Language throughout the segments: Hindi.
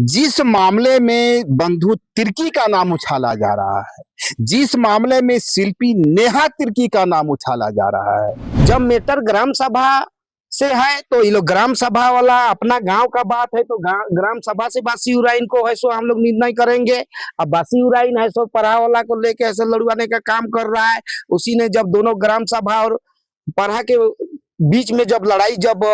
जिस मामले में बंधु तिर्की का नाम उछाला जा रहा है, जिस मामले में शिल्पी नेहा तिर्की का नाम उछाला जा रहा है, जब मैटर ग्राम सभा से है तो ये लोग ग्राम सभा वाला अपना गांव का बात है तो ग्राम सभा से बासी उराइन को है सो हम लोग निर्णय करेंगे। अब बासी उराइन है सो पढ़ा वाला को लेके ऐसे लड़वाने का काम कर रहा है। उसी ने जब दोनों ग्राम सभा और पढ़ा के बीच में जब लड़ाई जब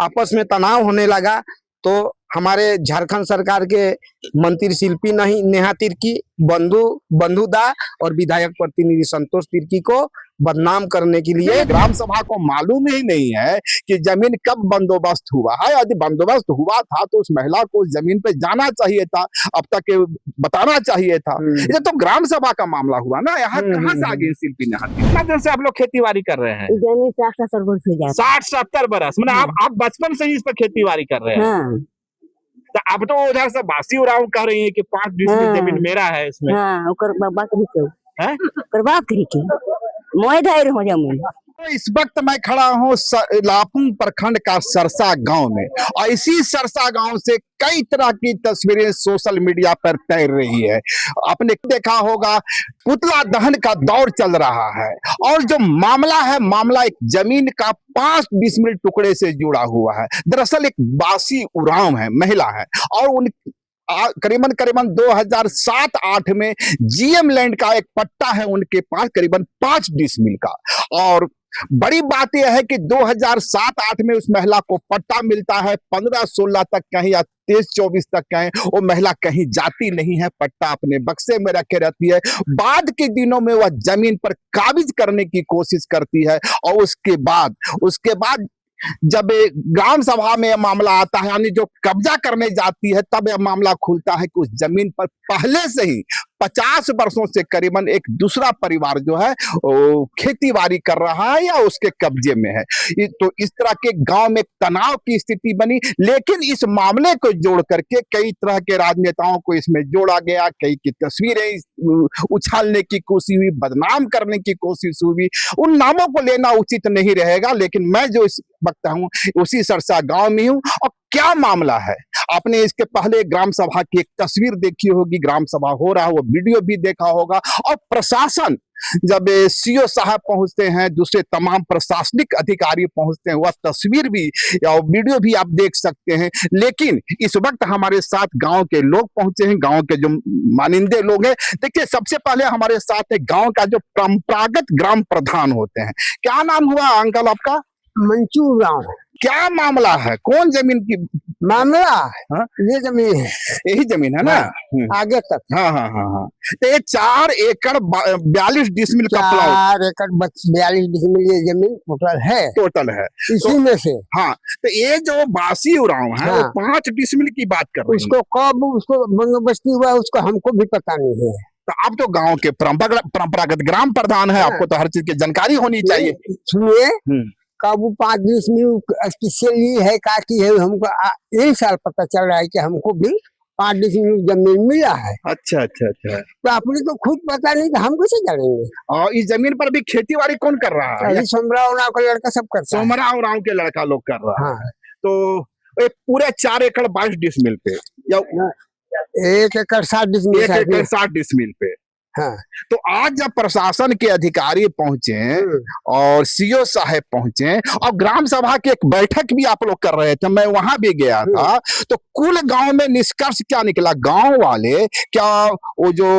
आपस में तनाव होने लगा तो हमारे झारखंड सरकार के मंत्री शिल्पी नहीं नेहा तिर्की बंधुदा और विधायक प्रतिनिधि संतोष तिर्की को बदनाम करने के लिए ग्राम सभा को मालूम ही नहीं है कि जमीन कब बंदोबस्त हुआ है। यदि बंदोबस्त हुआ था तो उस महिला को उस जमीन पे जाना चाहिए था, अब तक बताना चाहिए था। ये तो ग्राम सभा का मामला हुआ ना, यहाँ कहाँ से आ गई शिल्पी नेहा? कितना दिन से आप लोग खेती बाड़ी कर रहे हैं? 60-70 बरस, मतलब आप बचपन से ही इस पर खेती बाड़ी कर रहे हैं। तो अब तो उधर से बासी उराव कह रही है कि 5 डिसमिल जमीन मेरा है इसमें। तो इस वक्त मैं खड़ा हूँ लापुंग प्रखंड का सरसा गांव में और इसी सरसा गांव से कई तरह की तस्वीरें सोशल मीडिया पर तैर रही है। आपने देखा होगा पुतला दहन का दौर चल रहा है और जो मामला है, मामला एक जमीन का 5 डिसमिल टुकड़े से जुड़ा हुआ है। दरअसल एक बासी उरांव है, महिला है और उन करीबन 2007-8 में जीएम लैंड का एक पट्टा है उनके पास करीबन 5 डिसमिल का। और बड़ी बात यह है कि 2007-8 में उस महिला को पट्टा मिलता है, 15-16 तक कहीं या 23-24 तक कहीं वो महिला कहीं जाती नहीं है, पट्टा अपने बक्से में रखे रहती है। बाद के दिनों में वह जमीन पर काबिज करने की कोशिश करती है और उसके बाद जब ग्राम सभा में यह मामला आता है, यानी जो कब्जा करने जाती है, तब यह मामला खुलता है कि उस जमीन पर पहले से ही 50 वर्षों से करीबन एक दूसरा परिवार जो है वो खेती बाड़ी कर रहा है या उसके कब्जे में है। तो इस तरह के गांव में तनाव की स्थिति बनी, लेकिन इस मामले को जोड़ करके कई तरह के राजनेताओं को इसमें जोड़ा गया, कई की तस्वीरें उछालने की कोशिश हुई, बदनाम करने की कोशिश हुई। उन नामों को लेना उचित नहीं रहेगा, लेकिन मैं जो इस वक्त हूँ उसी सरसा गांव में हूँ। और क्या मामला है, आपने इसके पहले ग्राम सभा की एक तस्वीर देखी होगी, ग्राम सभा हो रहा है वो वीडियो भी देखा होगा। और प्रशासन जब सीओ साहब पहुंचते हैं, दूसरे तमाम प्रशासनिक अधिकारी पहुंचते हैं, वह तस्वीर भी या वीडियो भी आप देख सकते हैं। लेकिन इस वक्त हमारे साथ गांव के लोग पहुंचे हैं, गांव के जो मानिंदे लोग हैं। देखिए, सबसे पहले हमारे साथ है गांव का जो परंपरागत ग्राम प्रधान होते हैं। क्या नाम हुआ अंकल आपका? मंचूर गाँव। क्या मामला है, कौन जमीन की मामला? हाँ? ये जमीन है, यही जमीन है ना? आगे तक। हाँ हाँ हाँ हाँ। तो ये 4 एकड़ 42 डिसमिल का प्लॉट, 4 एकड़ 42 डिसमिल ये जमीन टोटल है इसी में से। हाँ, तो ये जो बासी उरांव है, हाँ, वो 5 डिसमिल की बात कर रहे हैं। उसको कब उसको बंदोबस्ती हुआ उसको हमको भी पता नहीं है। तो आप तो गांव के परंपरागत ग्राम प्रधान है, आपको तो हर चीज की जानकारी होनी चाहिए। सुनिए, कब 5 डिसमिल किससे ली है, का की है, हमको 1 साल पता चल रहा है कि हमको भी 5 डिसमिल जमीन मिला है। अच्छा अच्छा अच्छा। तो अपने को खुद पता नहीं तो हम कैसे जानेंगे? और इस जमीन पर भी खेती बाड़ी कौन कर रहा है? सोमरा उराव का लड़का सब करता है। सोमरा उराव के लड़का लोग कर रहा हाँ। है। तो पूरे 4 एकड़ 22 डिसमिल पे या 1 एकड़ 60 डिसमिल 1 एकड़ 60 डिसमिल पे। हाँ। तो आज जब प्रशासन के अधिकारी पहुंचे और सीओ साहब पहुंचे और ग्राम सभा की एक बैठक भी आप लोग कर रहे थे, मैं वहां भी गया था, तो कुल गांव में निष्कर्ष क्या निकला? गांव वाले क्या वो जो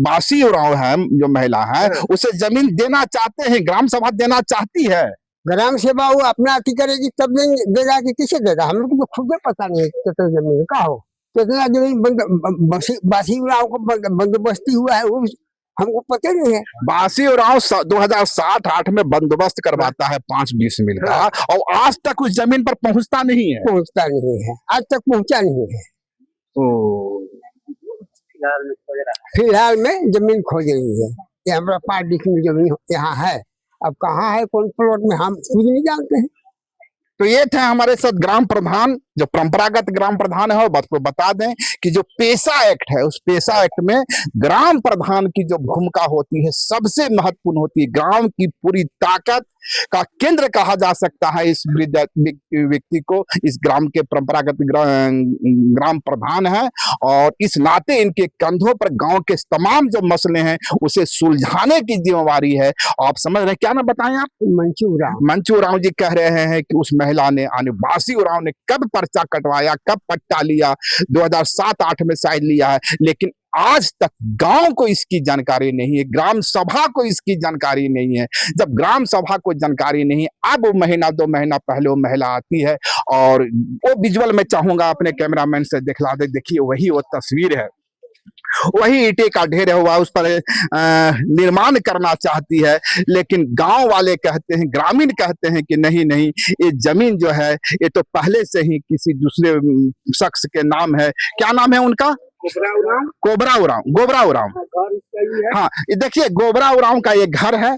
बासी उरांव है, जो महिला है, उसे जमीन देना चाहते हैं, ग्राम सभा देना चाहती है? ग्राम सभा वो अपना अति करेगी तब देगा कि किसे देगा? हम लोग को खुद पता नहीं कितना जमीन का हो, कितना जमीन बासी उरांव को बंदोबस्ती हुआ है वो हमको पता नहीं है। बासी उरांव 2007-8 में बंदोबस्त करवाता है 5 डिसमिल का, और आज तक उस जमीन पर पहुंचता नहीं है। आज तक पहुंचा नहीं है। फिलहाल में जमीन खोज रही है। ये हमारा 5 डिसमिल जमीन यहाँ है, अब कहाँ है, कौन प्लॉट में, हम खुद नहीं जानते हैं। तो ये थे हमारे साथ ग्राम प्रधान जो परंपरागत ग्राम प्रधान है, आपको बता दें कि जो पेशा एक्ट है, उस पेशा एक्ट में ग्राम प्रधान की जो भूमिका होती है सबसे महत्वपूर्ण होती है। गांव की पूरी ताकत का केंद्र कहा जा सकता है इस वृद्ध व्यक्ति को, इस ग्राम के परंपरागत ग्राम प्रधान है, और इस नाते इनके कंधों पर गांव के तमाम जो मसले हैं उसे सुलझाने की जिम्मेवारी है। आप समझ रहे हैं, क्या ना बताएं आप? मंचू उरांव। मंचू उरांव जी कह रहे हैं कि उस महिला ने बासी उरांव ने कब पर्चा कटवाया, कब पट्टा लिया, 2007-8 में शायद लिया है, लेकिन आज तक गांव को इसकी जानकारी नहीं है, ग्राम सभा को इसकी जानकारी नहीं है। जब ग्राम सभा को जानकारी नहीं, अब महीना 2 महीना पहले वो महिला आती है, और वो विजुअल मैं चाहूंगा अपने कैमरामैन से दिखला दे। देखिए वही वो तस्वीर है, वही ईंटे का ढेर हुआ, उस पर निर्माण करना चाहती है, लेकिन गांव वाले कहते हैं, ग्रामीण कहते हैं कि नहीं नहीं, ये जमीन जो है ये तो पहले से ही किसी दूसरे शख्स के नाम है। क्या नाम है उनका? गोबरा उरांव। हाँ, ये देखिए गोबरा उरांव का ये घर है,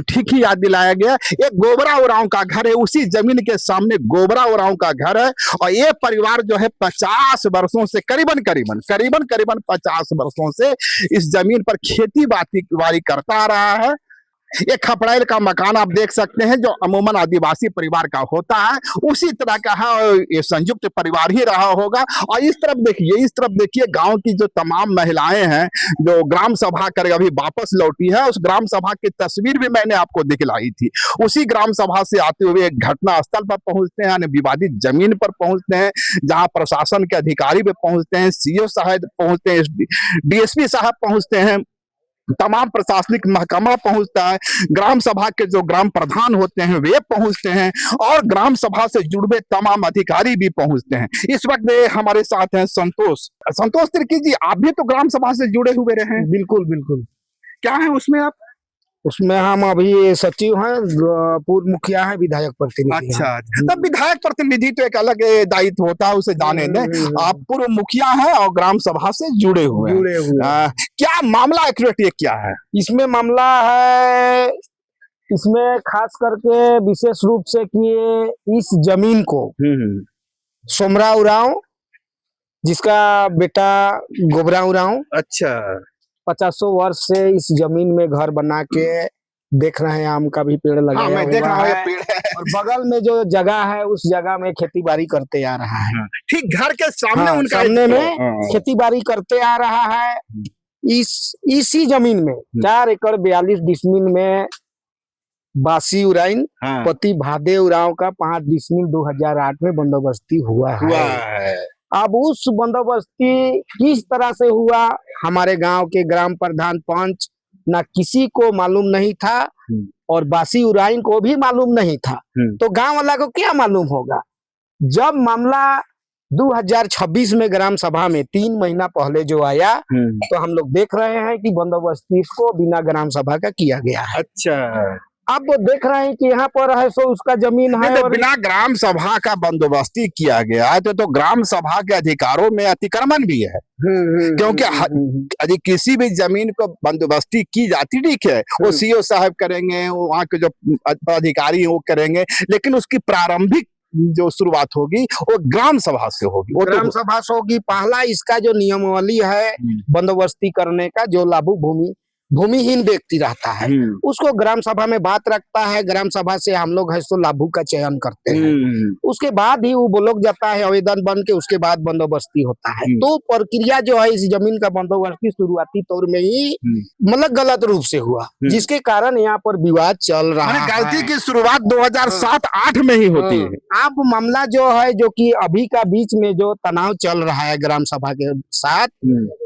ठीक ही याद दिलाया गया। ये गोबरा उरांव का घर है, उसी जमीन के सामने गोबरा उरांव का घर है, और ये परिवार जो है 50 वर्षों से करीबन 50 वर्षों से इस जमीन पर खेती बाड़ी करता आ रहा है। ये खपड़ैल का मकान आप देख सकते हैं, जो अमूमन आदिवासी परिवार का होता है उसी तरह का है, और ये संयुक्त परिवार ही रहा होगा। और इस तरफ देखिए गांव की जो तमाम महिलाएं हैं जो ग्राम सभा कर अभी वापस लौटी है, उस ग्राम सभा की तस्वीर भी मैंने आपको दिखलाई थी। उसी ग्राम सभा से आते हुए घटना स्थल पर पहुंचते हैं, यानी विवादित जमीन पर पहुंचते हैं, जहां प्रशासन के अधिकारी भी पहुंचते हैं, सीओ साहब पहुंचते हैं, डीएसपी साहब पहुंचते हैं, तमाम प्रशासनिक महकमा पहुंचता है, ग्राम सभा के जो ग्राम प्रधान होते हैं वे पहुंचते हैं, और ग्राम सभा से जुड़े तमाम अधिकारी भी पहुंचते हैं। इस वक्त हमारे साथ हैं संतोष तिर्की जी, आप भी तो ग्राम सभा से जुड़े हुए रहे हैं। बिल्कुल बिल्कुल। क्या है उसमें आप? उसमें हम अभी सचिव हैं, पूर्व मुखिया है, विधायक प्रतिनिधि। अच्छा, तब विधायक प्रतिनिधि तो एक अलग दायित्व होता है, उसे जाने दें। आप पूर्व मुखिया हैं और ग्राम सभा से जुड़े हुए हैं। क्या मामला एक्यूरेट ये क्या है? इसमें मामला है, इसमें खास करके विशेष रूप से कि इस जमीन को सोमरा उरांव, जिसका बेटा गोबरा उरांव, अच्छा, 50 वर्ष से इस जमीन में घर बना के देख रहे हैं, आम का भी पेड़ लगाया मैं देख रहा हूँ, हुआ ये है, पेड़ है, और बगल में जो जगह है उस जगह में खेती बाड़ी करते आ रहा है। ठीक घर के सामने हाँ, उनका सामने में खेती बाड़ी करते आ रहा है। इसी जमीन में 4 एकड़ 42 डिसमिल में बासी उराइन पति भादे उरांव का 5 डिसमिल 2008 में बंदोबस्ती हुआ है। अब उस बंदोबस्ती किस तरह से हुआ, हमारे गांव के ग्राम प्रधान पंच ना किसी को मालूम नहीं था, और बासी उराइन को भी मालूम नहीं था, तो गांव वाला को क्या मालूम होगा। जब मामला 2026 में ग्राम सभा में 3 महीना पहले जो आया, तो हम लोग देख रहे हैं कि बंदोबस्ती को बिना ग्राम सभा का किया गया है। अच्छा, अब वो देख रहे हैं कि यहाँ पर है सो उसका जमीन है, तो बिना ग्राम सभा का बंदोबस्ती किया गया है, तो ग्राम सभा के अधिकारों में अतिक्रमण भी है। क्योंकि यदि किसी भी जमीन को बंदोबस्ती की जाती, ठीक है, वो सीओ साहब करेंगे, वहाँ के जो अधिकारी हैं वो करेंगे, लेकिन उसकी प्रारंभिक जो शुरुआत होगी वो ग्राम सभा से होगी। वो ग्राम सभा से होगी। पहला इसका जो नियमावली है बंदोबस्ती करने का, जो लाभू भूमिहीन व्यक्ति रहता है उसको ग्राम सभा में बात रखता है, ग्राम सभा से हम लोग है सो लाभू का चयन करते हैं, उसके बाद ही वो लोग जाता है आवेदन बन के, उसके बाद बंदोबस्ती होता है। तो प्रक्रिया जो है इस जमीन का बंदोबस्ती शुरुआती तौर में ही मतलब गलत रूप से हुआ, जिसके कारण यहाँ पर विवाद चल रहा है। गलती की शुरुआत 2007-8 में ही होती है। अब मामला जो है, जो कि अभी का बीच में जो तनाव चल रहा है ग्राम सभा के साथ,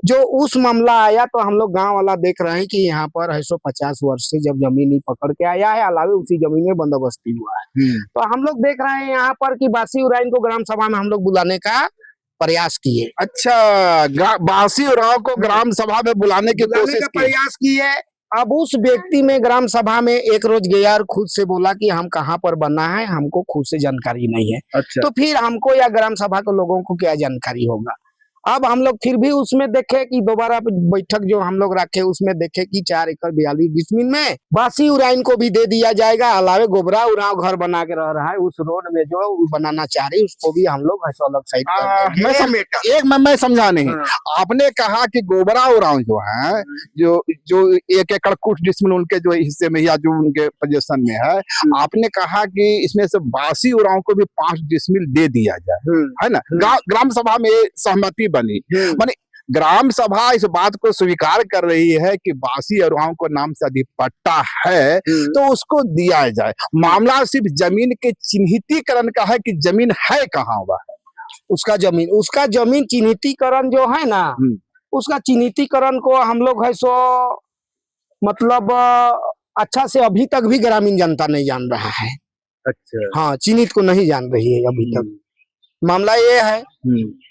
जो उस मामला आया तो हम लोग गाँव वाला देख रहे हैं कि यहाँ पर है सो 50 वर्ष से जब जमीन ही पकड़ के आया है, अलावे उसी जमीन में बंदोबस्ती हुआ है। तो हम लोग देख रहे हैं यहाँ पर कि बासी उराइन को ग्राम सभा में हम लोग बुलाने का प्रयास किए। अच्छा, बासी उरांव को ग्राम सभा में बुलाने की कोशिश की, प्रयास किए। अब उस व्यक्ति में ग्राम सभा में एक रोज गया और खुद से बोला कि हम कहाँ पर बना है, हमको खुद से जानकारी नहीं है। अच्छा। तो फिर हमको या ग्राम सभा के लोगों को क्या जानकारी होगा। अब हम लोग फिर भी उसमें देखे कि दोबारा बैठक जो हम लोग रखे उसमें देखे कि 4 एकड़ 42 डिसमिल में बासी उराइन को भी दे दिया जाएगा। अलावे गोबरा उराव घर बना के रह रहा है उस रोड में जो बनाना चाह रही उसको भी हम लोग अलग साइड कर देंगे। मैं समझा नहीं। आपने कहा कि गोबरा उराव जो है जो जो 1 एकड़ कुछ डिसमिल उनके जो हिस्से में या जो उनके पोजीशन में है, आपने कहा कि इसमें से बासी उराव को भी 5 डिसमिल दे दिया जाए, है ना। ग्राम सभा में सहमति बनी, माने ग्राम सभा इस बात को स्वीकार कर रही है कि बासी उराव को नाम से अधिपट्टा है तो उसको दिया जाए। मामला सिर्फ जमीन के चिन्हितीकरण का है कि जमीन है कहाँ हुआ है उसका जमीन चिन्हितीकरण जो है ना, उसका चिन्हितीकरण को हम लोग है सो मतलब अच्छा से अभी तक भी ग्रामीण जनता नहीं जान रहा है। अच्छा, हाँ, चिन्हित को नहीं जान रही है अभी तक। मामला ये है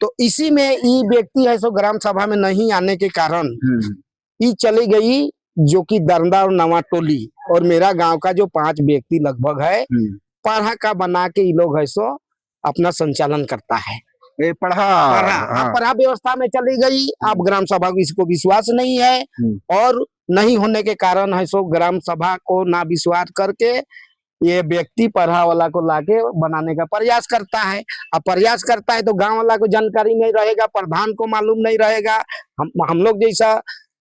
तो इसी में ये व्यक्ति है सो ग्राम सभा में नहीं आने के कारण ये चली गई जो कि दरदा और नवा टोली और मेरा गांव का जो 5 व्यक्ति लगभग है पढ़ा का बना के ये लोग है सो अपना संचालन करता है। पढ़ा व्यवस्था में चली गई। अब ग्राम सभा को इसको विश्वास नहीं है और नहीं होने के कारण है सो ग्राम सभा को ना विश्वास करके ये व्यक्ति पढ़ा वाला को लाके बनाने का प्रयास करता है। अब प्रयास करता है तो गांव वाला को जानकारी नहीं रहेगा, प्रधान को मालूम नहीं रहेगा, हम लोग जैसा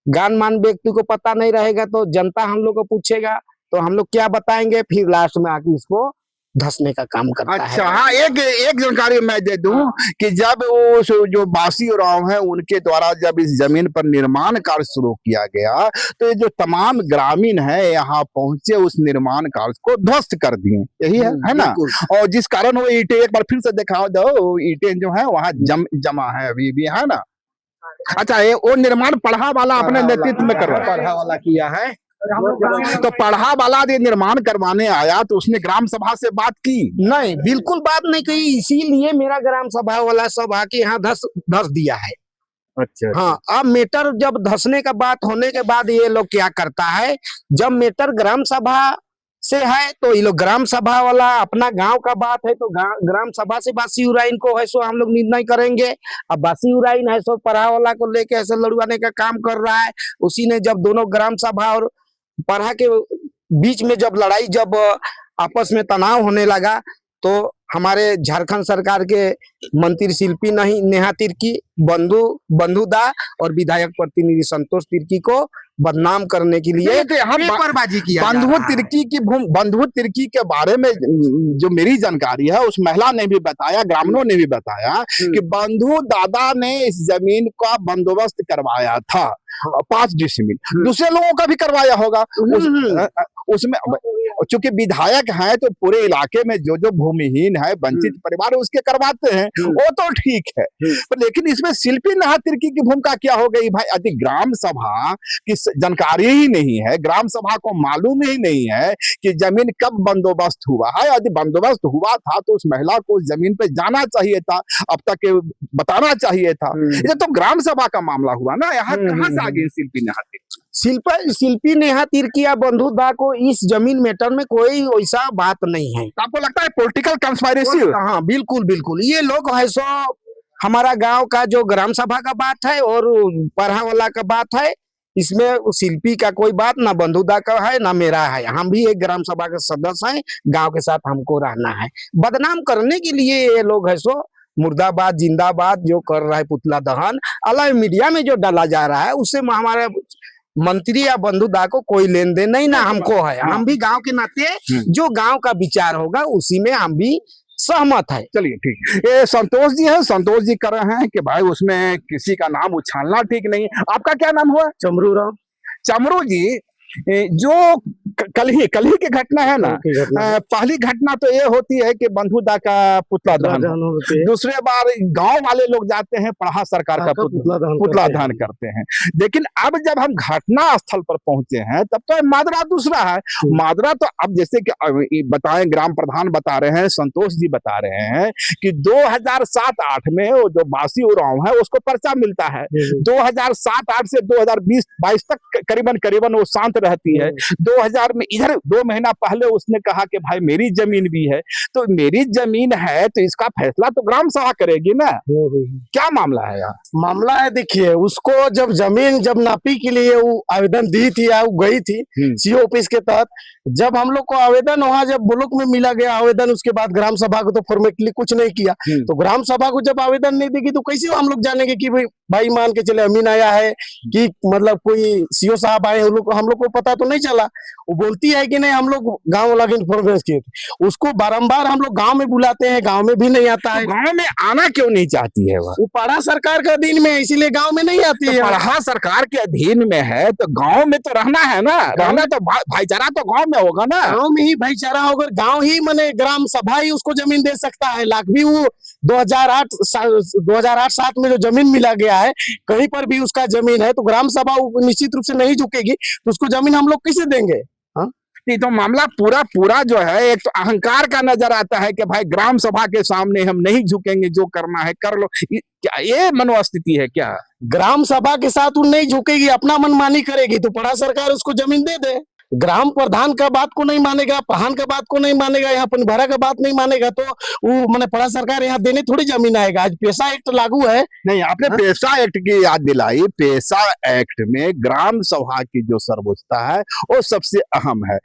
गान मान व्यक्ति को पता नहीं रहेगा तो जनता हम लोग को पूछेगा तो हम लोग क्या बताएंगे, फिर लास्ट में आके इसको धसने का काम करता है। अच्छा, हाँ, एक जानकारी मैं दे दूं कि जब वो जो बासी उराव है उनके द्वारा जब इस जमीन पर निर्माण कार्य शुरू किया गया तो ये जो तमाम ग्रामीण है यहाँ पहुंचे उस निर्माण कार्य को ध्वस्त कर दिए, यही है ना। और जिस कारण वो ईंटें एक बार फिर से दिखाओ दो, ईंटें जो है वहाँ जमा है अभी भी, है ना। अच्छा, ये वो निर्माण पढ़ा वाला अपने नेतृत्व में कर रहा है, पढ़ा वाला किया है। तो पढ़ा वाला ये निर्माण करवाने आया तो उसने ग्राम सभा से बात की? नहीं, बिल्कुल बात नहीं की, इसीलिए मेरा ग्राम सभा वाला सब आके यहाँ धस दिया है। अच्छा, हाँ, अब मेटर जब धसने का बात होने के बाद ये लोग क्या करता है, जब मेटर ग्राम सभा से है तो ये लोग ग्राम सभा वाला अपना गांव का बात है तो ग्राम सभा से बासी उराइन को है सो हम लोग निर्णय करेंगे। अब बासी उराइन है सो पढ़ा वाला को लेके ऐसे लड़वाने का काम कर रहा है। उसी ने जब दोनों ग्राम सभा और पढ़ा के बीच में जब लड़ाई जब आपस में तनाव होने लगा तो हमारे झारखंड सरकार के मंत्री शिल्पी नेहा तिर्की, बंधु दा और विधायक प्रतिनिधि संतोष तिर्की को बदनाम करने के लिए पेपरबाजी किया। बंधु तिर्की के बारे में जो मेरी जानकारी है उस महिला ने भी बताया, ग्रामीणों ने भी बताया कि बंधु दादा ने इस जमीन का बंदोबस्त करवाया था 5 डिसमिल, दूसरे लोगों का भी करवाया होगा उसमें। चूंकि विधायक है तो पूरे इलाके में जो जो भूमिहीन है, वंचित परिवार उसके करवाते हैं, वो तो ठीक है। पर लेकिन इसमें शिल्पी नेहा तिर्की की भूमिका क्या हो गई भाई? यदि ग्राम सभा की जानकारी ही नहीं है, ग्राम सभा को मालूम ही नहीं है कि जमीन कब बंदोबस्त हुआ है, यदि बंदोबस्त हुआ था तो उस महिला को उस जमीन पे जाना चाहिए था, अब तक बताना चाहिए था। ये तो ग्राम सभा का मामला हुआ ना, यहाँ कहाँ से आ गई शिल्पी नेहा तिर्की? शिल्पी नेहा तिर्की या बंधु दा को इस जमीन मैटर में कोई वैसा बात नहीं है। आपको लगता है पॉलिटिकल कंस्पायरेसी? हाँ, बिल्कुल ये लोग है सो हमारा गांव का जो ग्राम सभा का बात है और पढ़ा वाला का बात है, इसमें शिल्पी का कोई बात ना बंधु दा का है ना मेरा है। हम भी एक ग्राम सभा के सदस्य हैं, गांव के साथ हमको रहना है। बदनाम करने के लिए ये लोग है सो मुर्दाबाद जिंदाबाद जो कर रहा है, पुतला दहन अलग मीडिया में जो डाला जा रहा है उससे हमारे मंत्री या बंधु दा को कोई लेन देन नहीं ना हमको है। हम भी गांव के नाते जो गांव का विचार होगा उसी में हम भी सहमत है। चलिए ठीक, ये संतोष जी है, संतोष जी कर रहे हैं कि भाई उसमें किसी का नाम उछालना ठीक नहीं। आपका क्या नाम हुआ? चमरू राव। चमरू जी, जो कल ही की घटना है ना, पहली घटना तो ये होती है कि बंधु दा का पुतला दहन, दूसरे बार गांव वाले लोग जाते हैं पढ़ा सरकार का पुतला दहन करते हैं। लेकिन अब जब हम घटना स्थल पर पहुंचे हैं तब तो माजरा दूसरा है। माजरा तो अब जैसे कि बताएं, ग्राम प्रधान बता रहे हैं, संतोष जी बता रहे हैं कि 2007-8 में वो जो बासी उराव है उसको पर्चा मिलता है। 2007-8 से 2020-22 तक करीबन वो शांत रहती है। 2000 में इधर 2 महीना पहले उसने कहा कि भाई मेरी जमीन भी है, तो मेरी जमीन है तो इसका फैसला तो ग्राम सभा करेगी ना। क्या मामला है यहाँ? मामला है, देखिए उसको जब नापी के लिए वो आवेदन दी थी या वो गई थी सीओ ऑफिस के तहत, जब हम लोग को आवेदन वहां जब ब्लॉक में मिला गया आवेदन, उसके बाद ग्राम सभा को तो फॉर्मेटली कुछ नहीं किया, तो ग्राम सभा को जब आवेदन नहीं देगी तो कैसे हम लोग जानेंगे कि भाई मान के चले अमीन आया है कि मतलब कोई सीओ साहब आए, हम लोग को पता तो नहीं चला। वो बोलती है कि नहीं हम लोग गाँव वाला इन्फॉर्मेशन किए थे, उसको बारम्बार हम लोग गाँव में बुलाते हैं, गाँव में भी नहीं आता है। गाँव में आना क्यों नहीं चाहती है वो पढ़ा सरकार के अधीन में है, इसीलिए गाँव में नहीं आती है। पढ़ा सरकार के अधीन में है तो गांव में तो रहना है ना, रहना तो भाईचारा तो गांव में होगा ना। गांव में ही भाईचारा होगा, गांव ही माने ग्राम सभा ही उसको जमीन दे सकता है। लाख भी वो 2008-7 में जो जमीन मिला गया है, कहीं पर भी उसका जमीन है तो ग्राम सभा निश्चित रूप से नहीं झुकेगी, तो उसको जमीन हम लोग कैसे देंगे? तो मामला पूरा जो है एक तो अहंकार का नजर आता है कि भाई ग्राम सभा के सामने हम नहीं झुकेंगे, जो करना है कर लो। क्या ये मनोस्थिति है क्या? ग्राम सभा के साथ वो नहीं झुकेगी, अपना मनमानी करेगी तो पढ़ा सरकार उसको जमीन दे दे। ग्राम प्रधान का बात को नहीं मानेगा, प्रधान का बात को नहीं मानेगा, यहाँ पनभरा का बात नहीं मानेगा, तो वो मैंने पढ़ा सरकार यहाँ देने थोड़ी जमीन आएगा। आज पेशा एक्ट लागू है। नहीं, आपने पेशा एक्ट की याद दिलाई। पेशा एक्ट में ग्राम सभा की जो सर्वोच्चता है वो सबसे अहम है।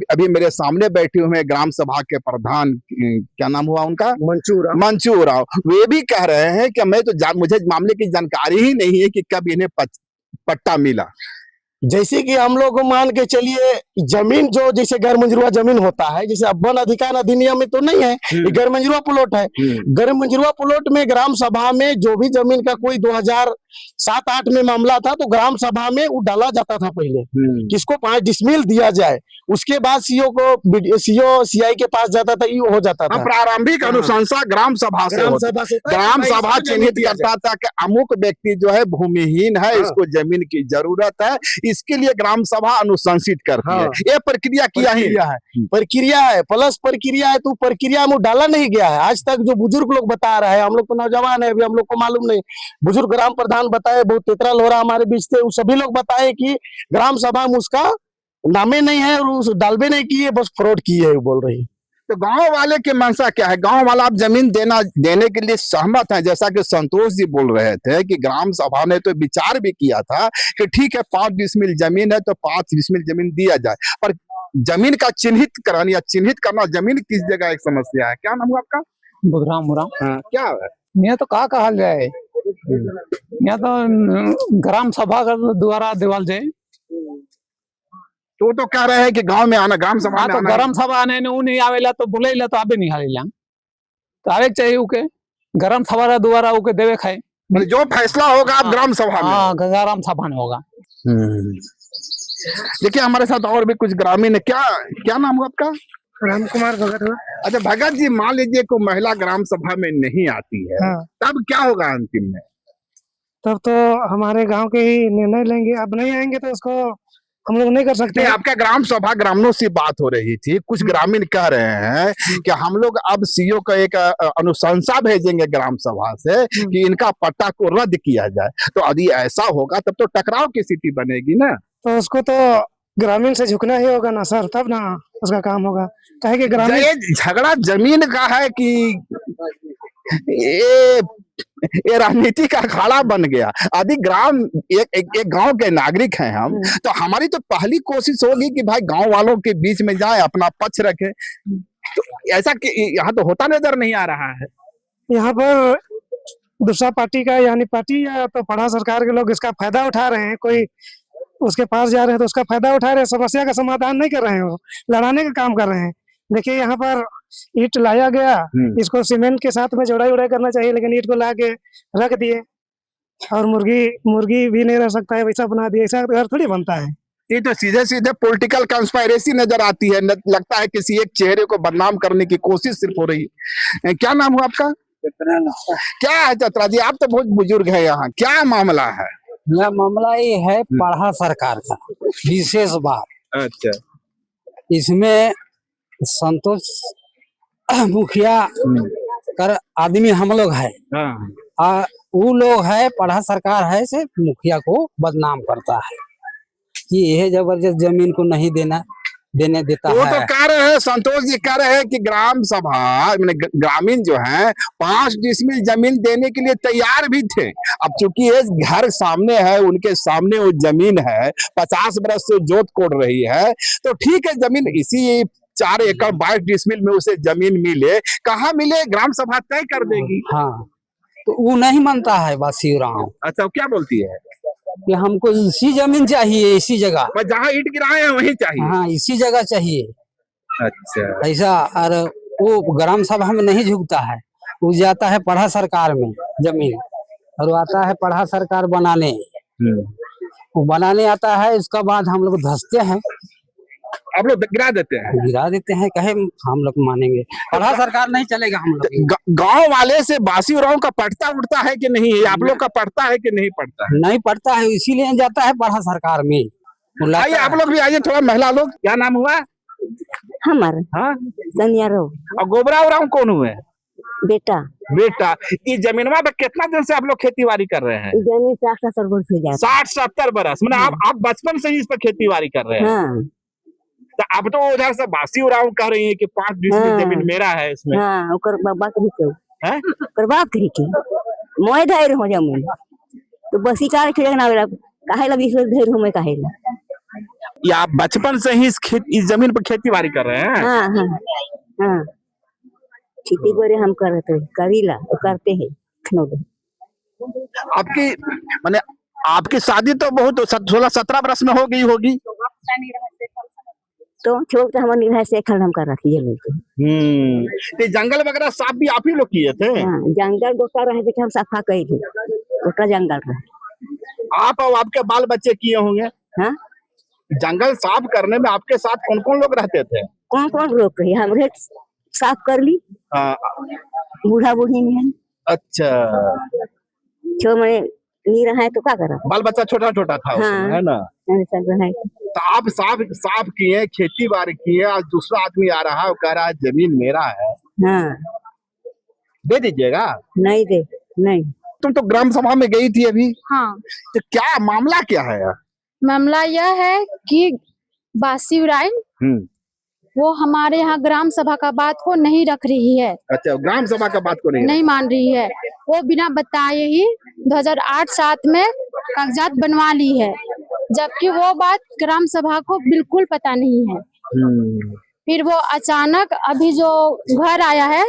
अभी मेरे सामने बैठे हुए ग्राम सभा के प्रधान, क्या नाम हुआ उनका? मंचू राव। वे भी कह रहे हैं कि मुझे मामले की जानकारी ही नहीं है कि कब इन्हें पट्टा मिला। जैसे कि हम लोग मान के चलिए जमीन जो जैसे गैर मंजूरा जमीन होता है, जैसे अब वन अधिकार अधिनियम में तो नहीं है, ये गैर मंजूरा प्लॉट है। गैर मंजूरा प्लॉट में ग्राम सभा में जो भी जमीन का कोई 2007-8 में मामला था तो ग्राम सभा में वो डाला जाता था पहले, किसको 5 डिसमिल दिया जाए, उसके बाद सीओ सीआई के पास जाता था, ये हो जाता था। प्रारंभिक अनुशंसा ग्राम सभा से ग्राम सभा चिन्हित करता था कि अमुक व्यक्ति जो है भूमिहीन है, इसको जमीन की जरूरत है, इसके लिए ग्राम सभा अनुशंसित करती है। ये प्रक्रिया प्रक्रिया है प्लस प्रक्रिया है, तो प्रक्रिया में डाला नहीं गया है। आज तक जो बुजुर्ग लोग बता रहे हैं, हम लोग तो नौजवान है अभी, हम लोग को मालूम नहीं, बुजुर्ग ग्राम प्रधान बताए, बहुत तेतरा लोहरा हमारे बीच थे, वो सभी लोग बताए कि ग्राम सभा में उसका नामे नहीं है और उस डालबे नहीं किए, बस फ्रॉड किए है, बोल रही है। तो गांव वाले की मंशा क्या है? गांव वाला आप जमीन देने के लिए सहमत है? जैसा कि संतोष जी बोल रहे थे कि ग्राम सभा ने तो विचार भी किया था कि ठीक है 5 डिसमिल जमीन है तो 5 डिसमिल जमीन दिया जाए, पर जमीन का चिन्हित करना जमीन किस जगह एक समस्या है। क्या नाम हुआ आपका? बुधराम। हाँ, क्या है? मैं तो का कहल जाए, मैं तो ग्राम सभा का द्वारा देवल जाए। तो कह रहे हैं कि गांव में आना, ग्राम सभा में तो ग्राम सभा आने नहीं आवेला तो बुलेला तो आबे नहीं हालेला, तो आवे चाहिए उके ग्राम सभा द्वारा उके देवे खाए, जो फैसला होगा आप ग्राम सभा में। हाँ, ग्राम सभा में होगा। देखिए हमारे साथ और भी कुछ ग्रामीण है। क्या नाम हुआ आपका? राम कुमार भगत। अच्छा भगत जी, मान लीजिए को महिला ग्राम सभा में नहीं आती है, तब क्या होगा अंतिम में? तब तो हमारे गांव के ही निर्णय लेंगे, अब नहीं आएंगे तो उसको हम लोग नहीं कर सकते। आपका ग्राम सभा ग्रामीणों से बात हो रही थी, कुछ ग्रामीण कह रहे हैं कि हम लोग अब सीओ का एक अनुशंसा भेजेंगे ग्राम सभा से कि इनका पट्टा को रद्द किया जाए, तो यदि ऐसा होगा तब तो टकराव की स्थिति बनेगी ना। तो उसको तो ग्रामीण से झुकना ही होगा ना सर, तब ना उसका काम होगा। कहे कि ग्रामीण झगड़ा जमीन का है कि ये राजनीति का अखाड़ा बन गया। यदि एक गांव के नागरिक हैं हम, तो हमारी तो पहली कोशिश होगी कि भाई गांव वालों के बीच में जाए, अपना पक्ष रखे। तो ऐसा कि यहाँ तो होता नजर नहीं आ रहा है। यहाँ पर दूसरा पार्टी का यानी पार्टी या तो पढ़ा सरकार के लोग इसका फायदा उठा रहे हैं, कोई उसके पास जा रहे हैं तो उसका फायदा उठा रहे हैं, समस्या का समाधान नहीं कर रहे हैं, वो लड़ाने का काम कर रहे हैं। देखिए यहाँ पर ईंट लाया गया, इसको सीमेंट के साथ में जोड़ाई उड़ाई करना चाहिए, लेकिन ईंट को ला के रख दिए, और मुर्गी भी नहीं रह सकता है, वैसा बना दिया। ऐसा घर थोड़ी बनता है। ये तो सीधे पॉलिटिकल कंस्पायरेसी नजर आती है। लगता है किसी एक चेहरे को बदनाम करने की कोशिश सिर्फ हो रही है। क्या नाम हुआ आपका? क्या है चतरा जी, आप तो बहुत बुजुर्ग है, यहाँ क्या मामला है? यह मामला ये है पढ़ा सरकार का विशेष बात। अच्छा, इसमें संतोष मुखिया कर आदमी हम लोग है, वो लोग है पढ़ा सरकार है से मुखिया को बदनाम करता है। कि यह जबरदस्त जमीन को नहीं देने देता वो तो है। कह रहे हैं, संतोष जी कह रहे हैं कि ग्राम सभा मैंने ग्रामीण जो है 5 डिसमिल जमीन देने के लिए तैयार भी थे। अब चूंकि ये घर सामने है, उनके सामने वो जमीन है, 50 बरस से जोत कोड़ रही है, तो ठीक है जमीन इसी 4 एकड़ 22 डिसमिल में उसे जमीन मिले, कहाँ मिले ग्राम सभा तय कर देगी। हाँ, तो वो नहीं मानता है बासीराम अच्छा, क्या बोलती है कि हमको इसी जमीन चाहिए, इसी जगह। बस जहाँ ईंट गिराए हैं वहीं चाहिए। हाँ, इसी जगह चाहिए अच्छा, ऐसा। और वो ग्राम सभा में नहीं झुकता है, वो जाता है पढ़ा सरकार में जमीन, और वो आता है पढ़ा सरकार बनाने। वो बनाने आता है, उसका बाद हम लोग धंसते हैं, आप लोग गिरा देते हैं। गिरा देते हैं, कहे हम लोग मानेंगे, पढ़ा सरकार नहीं चलेगा हम लोग। गांव वाले से बासी उराव का पढ़ता उठता है कि नहीं है? आप लोग का पढ़ता है कि नहीं पढ़ता है? नहीं पढ़ता है, इसीलिए जाता है पढ़ा सरकार में। आइए आप लोग भी आइए, थोड़ा महिला लोग। क्या नाम हुआ? हमार हाँ, सनिया रो और गोबरा उराव कौन हुए? बेटा बेटा, ये जमीनवा पे कितना दिन से आप लोग खेती बाड़ी कर रहे हैं? जमीन 60-70 वर्ष हो जाता 60-70 बरस, मैंने आप बचपन से ही इस पर खेती बाड़ी कर रहे हैं। हाँ तो अब तो उधर से बासी उराव कह रही है कि 5 डिसमिल हाँ। जमीन मेरा है इसमें। हाँ ओकर बात करी के हैं? ओकर बात करी के मोय धैर्य हो जमीन तो बस इचार के ना वेला काहे लगी इस धैर्य हो मैं काहे ला। या आप बचपन से ही इस जमीन पर खेती बाड़ी कर रहे हैं? हाँ हाँ हाँ खेती करे हम करते करीला तो करते हैं आपकी माने आपकी शादी तो बहुत 16-17 बरस में हो गई होगी। तो छोड़ तो हम निभाए से खल हम कर रखी जमीन को। तो जंगल वगैरह साफ भी आप ही लोग किए थे? हाँ जंगल गोटा रहे थे हम सफा कई थी गोटा जंगल रहे। आप और आपके बाल बच्चे किए होंगे? हाँ जंगल साफ करने में आपके साथ कौन कौन लोग रहते थे? कौन कौन रोक रही हमरे साफ कर ली हाँ, बूढ़ा बूढ़ी में अच्छा, छो में नहीं रहा है तो क्या करा बाल बच्चा छोटा छोटा था उसमें, हाँ। है ना? सब रहा है तो आप साफ किए, खेती बाड़ी किए, आज दूसरा आदमी आ रहा है वो कह रहा है जमीन मेरा है, हाँ दे दीजिएगा? नहीं दे नहीं। तुम तो ग्राम सभा में गई थी अभी, हाँ, तो क्या मामला क्या है? मामला यह है कि बासी उराइल वो हमारे यहाँ ग्राम सभा का बात को नहीं रख रही है। अच्छा, ग्राम सभा का बात को नहीं मान रही है। वो बिना बताए ही 2008-7 में कागजात बनवा ली है, जबकि वो बात ग्राम सभा को बिल्कुल पता नहीं है। फिर वो अचानक अभी जो घर आया है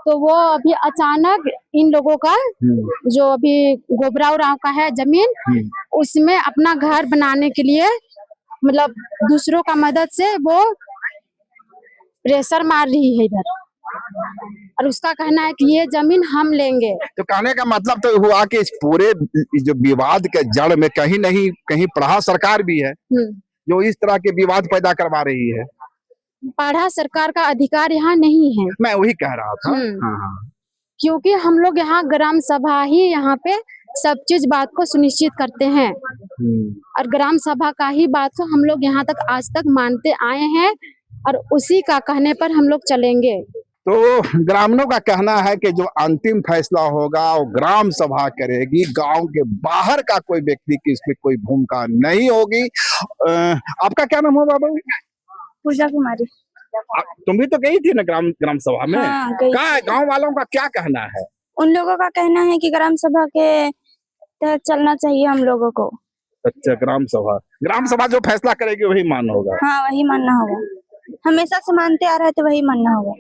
तो वो अभी अचानक इन लोगों का जो अभी गोबरा उराव का है जमीन, उसमें अपना घर बनाने के लिए मतलब दूसरों का मदद से वो प्रेशर मार रही है इधर, और उसका कहना है कि ये जमीन हम लेंगे। तो कहने का मतलब तो हुआ कि इस पूरे जो विवाद के जड़ में कहीं नहीं कहीं पढ़ा सरकार भी है जो इस तरह के विवाद पैदा करवा रही है। पढ़ा सरकार का अधिकार यहाँ नहीं है, मैं वही कह रहा था। हाँ। क्योंकि हम लोग यहाँ ग्राम सभा ही यहाँ पे सब चीज बात को सुनिश्चित करते हैं, और ग्राम सभा का ही बात को हम लोग यहाँ तक आज तक मानते आए हैं, और उसी का कहने पर हम लोग चलेंगे। तो ग्रामीणों का कहना है कि जो अंतिम फैसला होगा वो ग्राम सभा करेगी, गांव के बाहर का कोई व्यक्ति की इसमें कोई भूमिका नहीं होगी। आपका क्या नाम है बाबा? पूजा कुमारी। तुम भी तो गई थी ना ग्राम सभा में? हाँ, गई क्या गांव वालों का क्या कहना है? उन लोगों का कहना है कि ग्राम सभा के तहत चलना चाहिए हम लोगों को। अच्छा, ग्राम सभा जो फैसला करेगी वही मान होगा। हाँ, वही मानना होगा, हमेशा से मानते आ रहे थे, वही मानना होगा।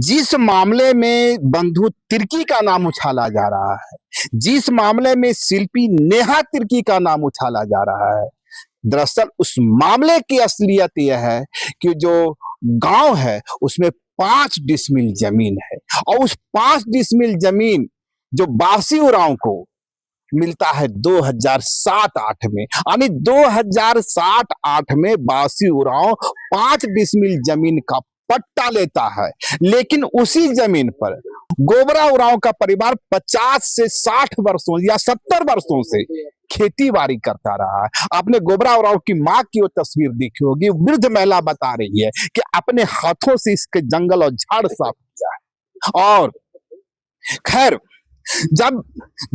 जिस मामले में बंधु तिर्की का नाम उछाला जा रहा है, जिस मामले में शिल्पी नेहा तिर्की का नाम उछाला जा रहा है, दरअसल उस मामले की असलियत यह है कि जो गांव है उसमें 5 डिसमिल जमीन है, और उस 5 डिसमिल जमीन जो बासी उराव को मिलता है 2007-8 में, यानी 2007-8 में बासी उराव 5 डिसमिल जमीन का पट्टा लेता है। लेकिन उसी जमीन पर गोबरा उराव का परिवार 50 से 60 वर्षों या 70 वर्षों से खेती बाड़ी करता रहा है। आपने गोबरा उराव की माँ की वो तस्वीर देखी होगी, वृद्ध महिला बता रही है कि अपने हाथों से इसके जंगल और झाड़ साफ किया है। और खैर जब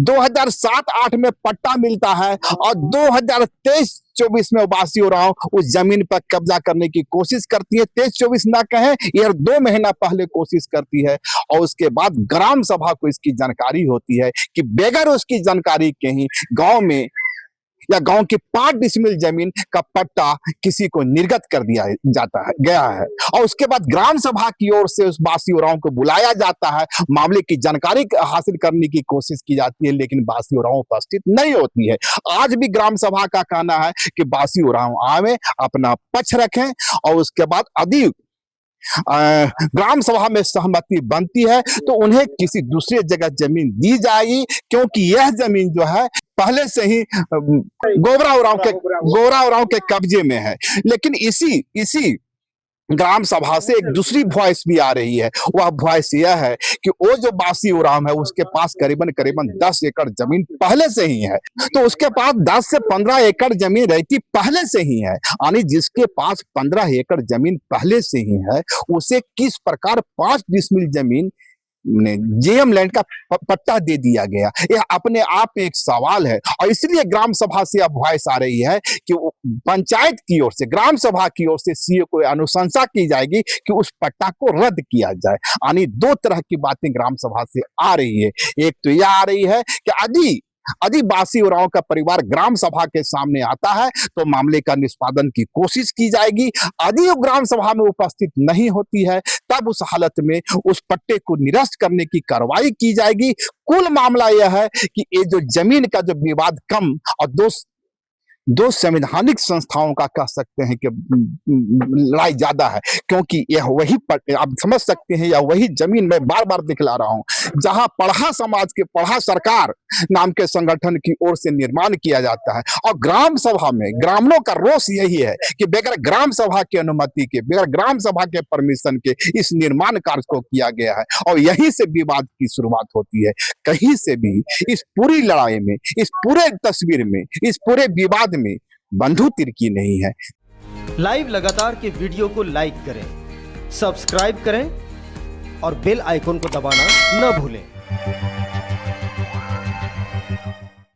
2007-8 में पट्टा मिलता है और 2023-24 में वासी उरांव उस जमीन पर कब्जा करने की कोशिश करती है। 23-24 ना कहें, यह 2 महीना पहले कोशिश करती है और उसके बाद ग्राम सभा को इसकी जानकारी होती है कि बगैर उसकी जानकारी के ही गांव में या गांव की 5 डिसमिल जमीन का पट्टा किसी को निर्गत कर दिया जाता है गया है और उसके बाद ग्राम सभा की ओर से उस वासी उरांव को बुलाया जाता है, मामले की जानकारी हासिल करने की कोशिश की जाती है, लेकिन वासी उरांव उपस्थित नहीं होती है। आज भी ग्राम सभा का कहना है कि वासी उरांव आवे, अपना पक्ष रखें और उसके बाद यदि ग्राम सभा में सहमति बनती है तो उन्हें किसी दूसरी जगह जमीन दी जाएगी, क्योंकि यह जमीन जो है पहले से ही गोबरा उरांव के कब्जे में है। लेकिन इसी ग्राम सभा से एक दूसरी वॉइस भी आ रही है। वह वॉइस यह है कि वो जो वासी उरांव है उसके पास करीबन 10 एकड़ जमीन पहले से ही है, तो उसके पास 10 से 15 एकड़ जमीन रहती पहले से ही है। यानी जिसके पास 15 एकड़ जमीन पहले से ही है उसे किस प्रकार 5 डिसमिल जमीन जेएम लैंड का पट्टा दे दिया गया, यह अपने आप में एक सवाल है। और इसलिए ग्राम सभा से अब वॉइस आ रही है कि पंचायत की ओर से, ग्राम सभा की ओर से सीओ को अनुशंसा की जाएगी कि उस पट्टा को रद्द किया जाए। यानी 2 तरह की बातें ग्राम सभा से आ रही है। एक तो यह आ रही है कि यदि वासी उरांव का परिवार ग्राम सभा के सामने आता है तो मामले का निष्पादन की कोशिश की जाएगी। यदि वो ग्राम सभा में उपस्थित नहीं होती है तब उस हालत में उस पट्टे को निरस्त करने की कार्रवाई की जाएगी। कुल मामला यह है कि ये जो जमीन का जो विवाद कम और दो संवैधानिक संस्थाओं का कह सकते हैं कि लड़ाई ज्यादा है, क्योंकि यह वही आप समझ सकते हैं, यह वही जमीन मैं बार बार दिखला रहा हूं जहां पढ़ा समाज के पढ़ा सरकार नाम के संगठन की ओर से निर्माण किया जाता है। और ग्राम सभा में ग्रामीणों का रोष यही है कि बगैर ग्राम सभा की अनुमति के, बगैर ग्राम सभा के परमिशन के इस निर्माण कार्य को किया गया है और यहीं से विवाद की शुरुआत होती है। कहीं से भी इस पूरी लड़ाई में, इस पूरे तस्वीर में, इस पूरे विवाद में बंधु तिर्की नहीं है। लाइव लगातार के वीडियो को लाइक करें, सब्सक्राइब करें और बेल आइकन को दबाना न भूलें।